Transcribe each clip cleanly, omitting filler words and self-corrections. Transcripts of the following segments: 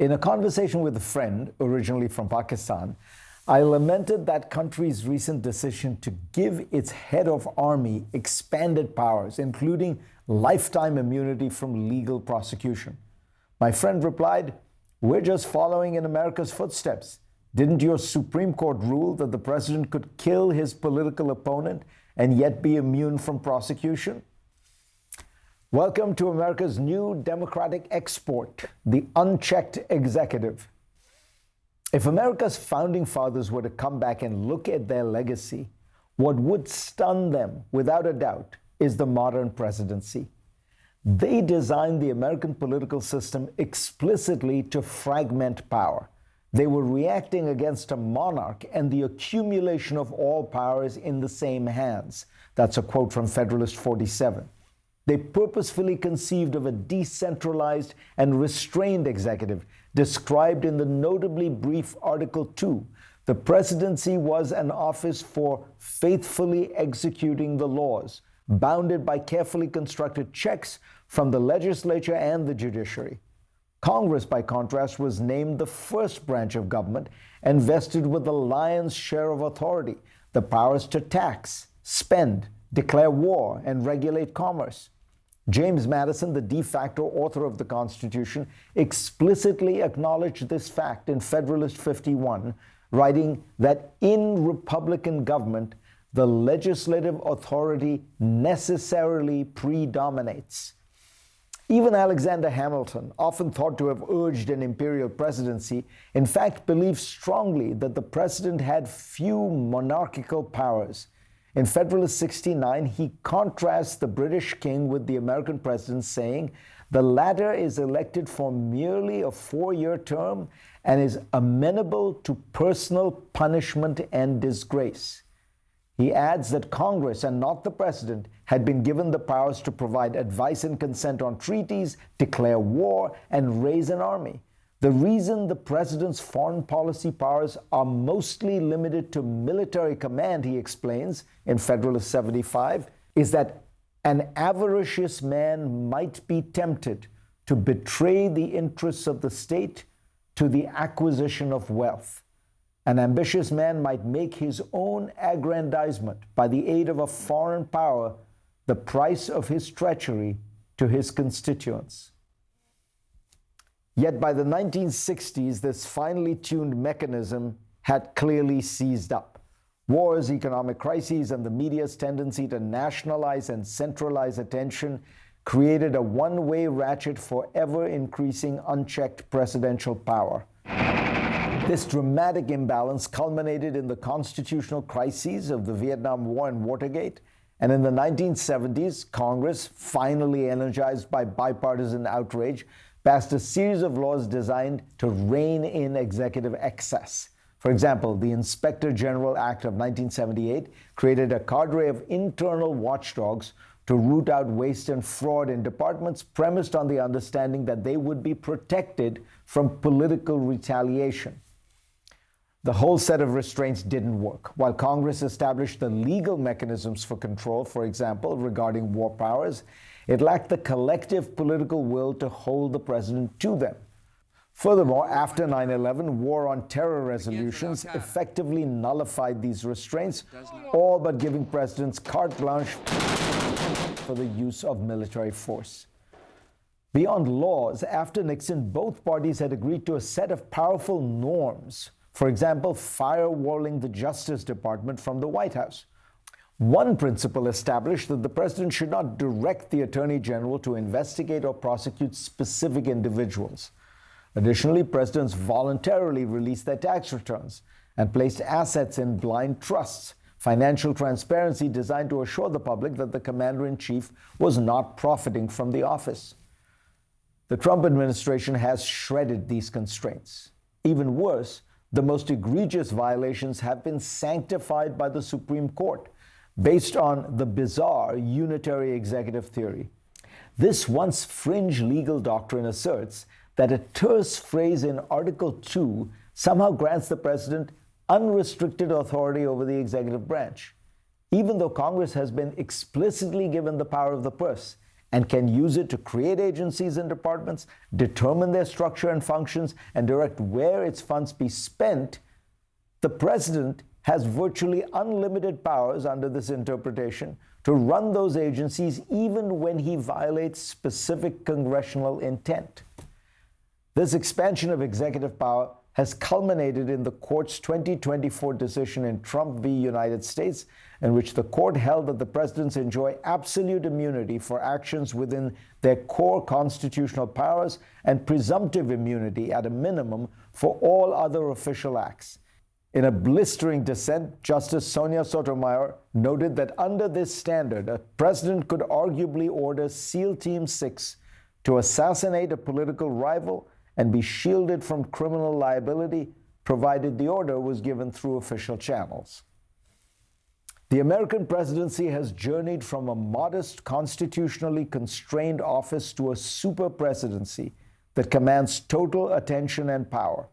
In a conversation with a friend, originally from Pakistan, I lamented that country's recent decision to give its head of army expanded powers, including lifetime immunity from legal prosecution. My friend replied, "We're just following in America's footsteps. Didn't your Supreme Court rule that the president could kill his political opponent and yet be immune from prosecution?" Welcome to America's new democratic export, the unchecked executive. If America's founding fathers were to come back and look at their legacy, what would stun them, without a doubt, is the modern presidency. They designed the American political system explicitly to fragment power. They were reacting against a monarch and the accumulation of all powers in the same hands. That's a quote from Federalist 47. They purposefully conceived of a decentralized and restrained executive, described in the notably brief Article 2. The presidency was an office for faithfully executing the laws, bounded by carefully constructed checks from the legislature and the judiciary. Congress, by contrast, was named the first branch of government and vested with the lion's share of authority, the powers to tax, spend, declare war, and regulate commerce. James Madison, the de facto author of the Constitution, explicitly acknowledged this fact in Federalist 51, writing that in Republican government, the legislative authority necessarily predominates. Even Alexander Hamilton, often thought to have urged an imperial presidency, in fact believed strongly that the president had few monarchical powers. In Federalist 69, he contrasts the British king with the American president, saying, "The latter is elected for merely a 4-year term and is amenable to personal punishment and disgrace." He adds that Congress, and not the president, had been given the powers to provide advice and consent on treaties, declare war, and raise an army. The reason the president's foreign policy powers are mostly limited to military command, he explains in Federalist 75, is that an avaricious man might be tempted to betray the interests of the state to the acquisition of wealth. An ambitious man might make his own aggrandizement by the aid of a foreign power the price of his treachery to his constituents. Yet by the 1960s, this finely tuned mechanism had clearly seized up. Wars, economic crises, and the media's tendency to nationalize and centralize attention created a one-way ratchet for ever-increasing unchecked presidential power. This dramatic imbalance culminated in the constitutional crises of the Vietnam War and Watergate, and in the 1970s, Congress, finally energized by bipartisan outrage, passed a series of laws designed to rein in executive excess. For example, the Inspector General Act of 1978 created a cadre of internal watchdogs to root out waste and fraud in departments premised on the understanding that they would be protected from political retaliation. The whole set of restraints didn't work. While Congress established the legal mechanisms for control, for example, regarding war powers, it lacked the collective political will to hold the president to them. Furthermore, after 9/11, war on terror resolutions effectively nullified these restraints, all but giving presidents carte blanche for the use of military force. Beyond laws, after Nixon, both parties had agreed to a set of powerful norms. For example, firewalling the Justice Department from the White House. One principle established that the president should not direct the Attorney General to investigate or prosecute specific individuals. Additionally, presidents voluntarily released their tax returns and placed assets in blind trusts, financial transparency designed to assure the public that the commander-in-chief was not profiting from the office. The Trump administration has shredded these constraints. Even worse, the most egregious violations have been sanctified by the Supreme Court, based on the bizarre unitary executive theory. This once fringe legal doctrine asserts that a terse phrase in Article 2 somehow grants the president unrestricted authority over the executive branch, even though Congress has been explicitly given the power of the purse and can use it to create agencies and departments, determine their structure and functions, and direct where its funds be spent, the president has virtually unlimited powers under this interpretation to run those agencies even when he violates specific congressional intent. This expansion of executive power has culminated in the court's 2024 decision in Trump v. United States, in which the court held that the presidents enjoy absolute immunity for actions within their core constitutional powers and presumptive immunity at a minimum for all other official acts. In a blistering dissent, Justice Sonia Sotomayor noted that under this standard, a president could arguably order SEAL Team 6 to assassinate a political rival and be shielded from criminal liability, provided the order was given through official channels. The American presidency has journeyed from a modest, constitutionally constrained office to a super presidency that commands total attention and power.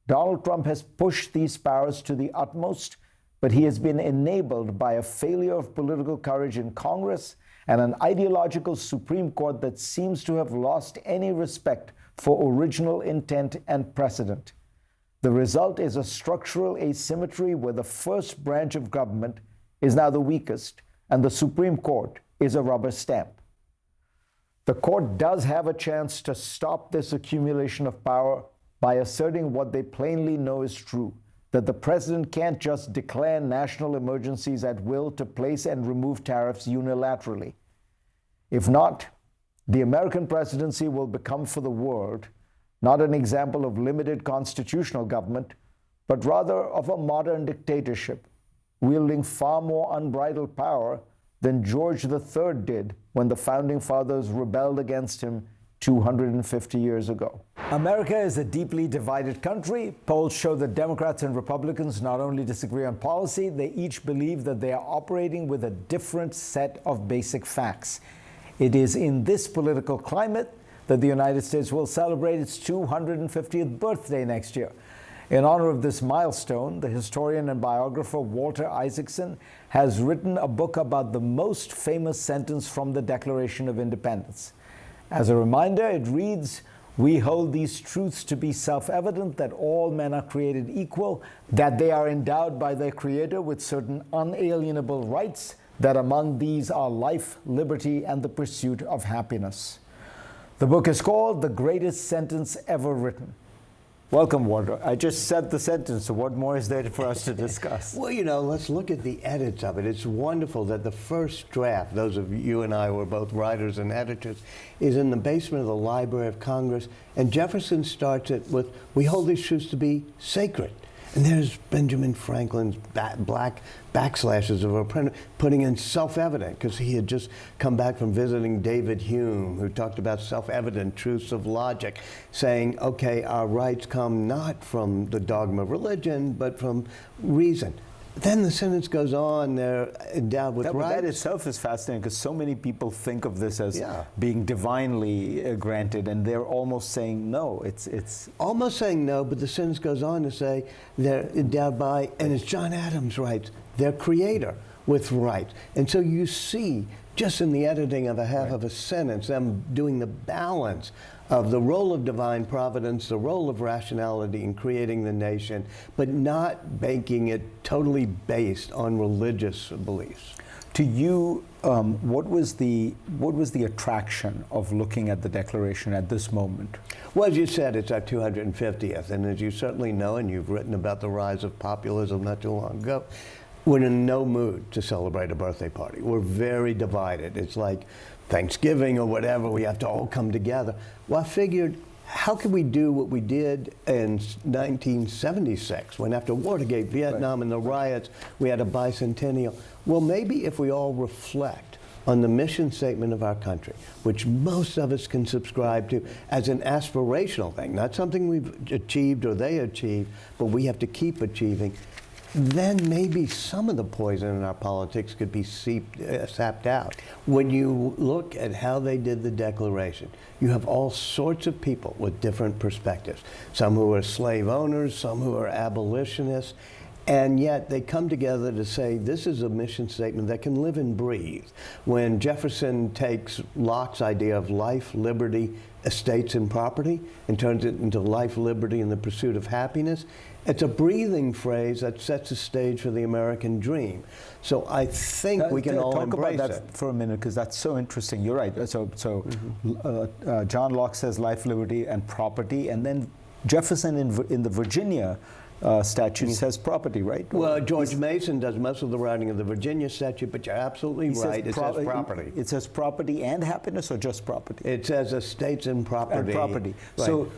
Donald Trump has pushed these powers to the utmost, but he has been enabled by a failure of political courage in Congress and an ideological Supreme Court that seems to have lost any respect for original intent and precedent. The result is a structural asymmetry where the first branch of government is now the weakest and the Supreme Court is a rubber stamp. The court does have a chance to stop this accumulation of power by asserting what they plainly know is true, that the president can't just declare national emergencies at will to place and remove tariffs unilaterally. If not, the American presidency will become for the world not an example of limited constitutional government, but rather of a modern dictatorship, wielding far more unbridled power than George III did when the Founding Fathers rebelled against him 250 years ago. America is a deeply divided country. Polls show that Democrats and Republicans not only disagree on policy, they each believe that they are operating with a different set of basic facts. It is in this political climate that the United States will celebrate its 250th birthday next year. In honor of this milestone, the historian and biographer Walter Isaacson has written a book about the most famous sentence from the Declaration of Independence. As a reminder, it reads, "We hold these truths to be self-evident, that all men are created equal, that they are endowed by their Creator with certain unalienable rights, that among these are life, liberty, and the pursuit of happiness." The book is called The Greatest Sentence Ever Written. Welcome, Walter. I just said the sentence, so what more is there for us to discuss? Well, let's look at the edits of it. It's wonderful that the first draft, those of you and I who are both writers and editors, is in the basement of the Library of Congress, and Jefferson starts it with, "We hold these truths to be sacred." And there's Benjamin Franklin's black backslashes of a printer putting in self-evident, because he had just come back from visiting David Hume, who talked about self-evident truths of logic, saying, okay, our rights come not from the dogma of religion, but from reason. Then the sentence goes on, they're endowed with rights. That itself is fascinating, because so many people think of this as being divinely granted, and they're almost saying no. It's almost saying no, but the sentence goes on to say they're endowed by, and it's John Adams' rights, their Creator with rights. And so you see, just in the editing of a half of a sentence, them doing the balance of the role of divine providence, the role of rationality in creating the nation, but not making it totally based on religious beliefs. To you, what was the attraction of looking at the Declaration at this moment? Well, as you said, it's our 250th, and as you certainly know, and you've written about the rise of populism not too long ago, we're in no mood to celebrate a birthday party. We're very divided. It's like Thanksgiving or whatever, we have to all come together. Well, I figured, how could we do what we did in 1976, when after Watergate, Vietnam, and the riots, we had a bicentennial? Well, maybe if we all reflect on the mission statement of our country, which most of us can subscribe to as an aspirational thing, not something we've achieved or they achieved, but we have to keep achieving, then maybe some of the poison in our politics could be sapped out. When you look at how they did the Declaration, you have all sorts of people with different perspectives. Some who are slave owners, some who are abolitionists, And yet they come together to say this is a mission statement that can live and breathe. When Jefferson takes Locke's idea of life, liberty, estates, and property and turns it into life, liberty, and the pursuit of happiness, it's a breathing phrase that sets the stage for the American dream. So I think we can all talk embrace about that it. for a minute, because that's so interesting. You're right. John Locke says life, liberty, and property, and then Jefferson in the Virginia statute says property, right? Well, George Mason does most of the writing of the Virginia statute, but you're absolutely right. It says property. It says property and happiness, or just property? It says estates and property. And property. Right. So,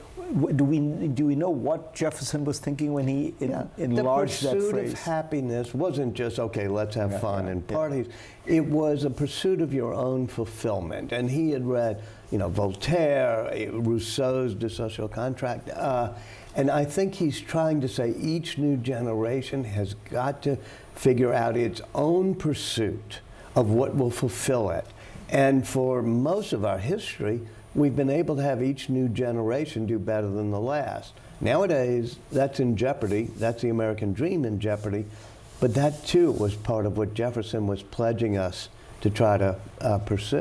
do we know what Jefferson was thinking when he enlarged that phrase? The pursuit of happiness wasn't just, okay, let's have fun and parties. It was a pursuit of your own fulfillment. And he had read, Voltaire, Rousseau's De Social Contract, and I think he's trying to say each new generation has got to figure out its own pursuit of what will fulfill it. And for most of our history, we've been able to have each new generation do better than the last. Nowadays, that's in jeopardy. That's the American dream in jeopardy. But that, too, was part of what Jefferson was pledging us to try to pursue.